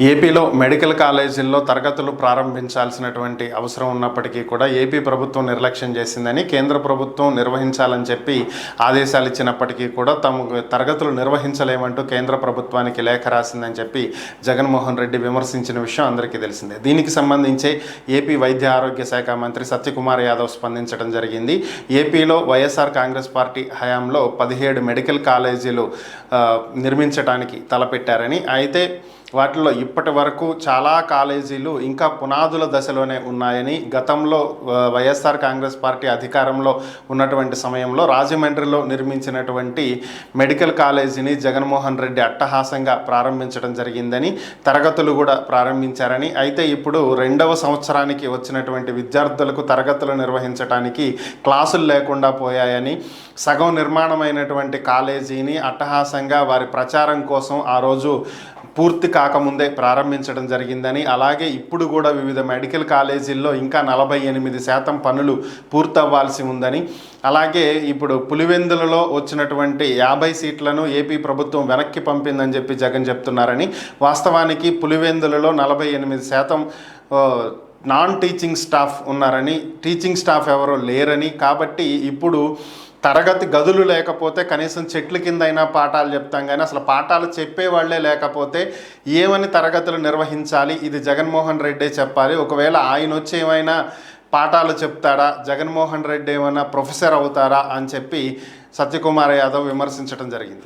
ఏపీలో మెడికల్ కాలేజీల్లో తరగతులు ప్రారంభించాల్సినటువంటి అవసరం ఉన్నప్పటికీ కూడా ఏపీ ప్రభుత్వం నిర్లక్ష్యం చేసిందని, కేంద్ర ప్రభుత్వం నిర్వహించాలని చెప్పి ఆదేశాలు ఇచ్చినప్పటికీ కూడా తాము తరగతులు నిర్వహించలేమంటూ కేంద్ర ప్రభుత్వానికి లేఖ రాసిందని చెప్పి జగన్మోహన్ రెడ్డి విమర్శించిన విషయం అందరికీ తెలిసిందే. దీనికి సంబంధించి ఏపీ వైద్య ఆరోగ్య శాఖ మంత్రి సత్యకుమార్ యాదవ్ స్పందించడం జరిగింది. ఏపీలో వైఎస్ఆర్ కాంగ్రెస్ పార్టీ హయాంలో 17 మెడికల్ కాలేజీలు నిర్మించడానికి తలపెట్టారని, అయితే వాటిలో ఇప్పటి వరకు చాలా కాలేజీలు ఇంకా పునాదుల దశలోనే ఉన్నాయని, గతంలో వైఎస్ఆర్ కాంగ్రెస్ పార్టీ అధికారంలో ఉన్నటువంటి సమయంలో రాజమండ్రిలో నిర్మించినటువంటి మెడికల్ కాలేజీని జగన్మోహన్ రెడ్డి అట్టహాసంగా ప్రారంభించడం జరిగిందని, తరగతులు కూడా ప్రారంభించారని, అయితే ఇప్పుడు 2వ సంవత్సరానికి వచ్చినటువంటి విద్యార్థులకు తరగతులు నిర్వహించడానికి క్లాసులు లేకుండా పోయాయని, సగం నిర్మాణమైనటువంటి కాలేజీని అట్టహాసంగా వారి ప్రచారం కోసం ఆ రోజు పూర్తి కాకముందే ప్రారంభించడం జరిగిందని, అలాగే ఇప్పుడు కూడా వివిధ మెడికల్ కాలేజీల్లో ఇంకా 48% పనులు పూర్తవ్వాల్సి ఉందని, అలాగే ఇప్పుడు పులివెందులలో వచ్చినటువంటి 50 సీట్లను ఏపీ ప్రభుత్వం వెనక్కి పంపిందని చెప్పి జగన్ చెప్తున్నారని, వాస్తవానికి పులివెందులలో 48% నాన్ టీచింగ్ స్టాఫ్ ఉన్నారని, టీచింగ్ స్టాఫ్ ఎవరో లేరని, కాబట్టి ఇప్పుడు తరగతి గదులు లేకపోతే కనీసం చెట్ల కింద అయినా పాఠాలు చెప్తాం, కానీ అసలు పాఠాలు చెప్పేవాళ్లే లేకపోతే ఏమని తరగతులు నిర్వహించాలి? ఇది జగన్మోహన్ రెడ్డే చెప్పాలి. ఒకవేళ ఆయన వచ్చి ఏమైనా పాఠాలు చెప్తాడా, జగన్మోహన్ రెడ్డి ఏమైనా ప్రొఫెసర్ అవుతారా అని చెప్పి సత్యకుమార్ యాదవ్ విమర్శించడం జరిగింది.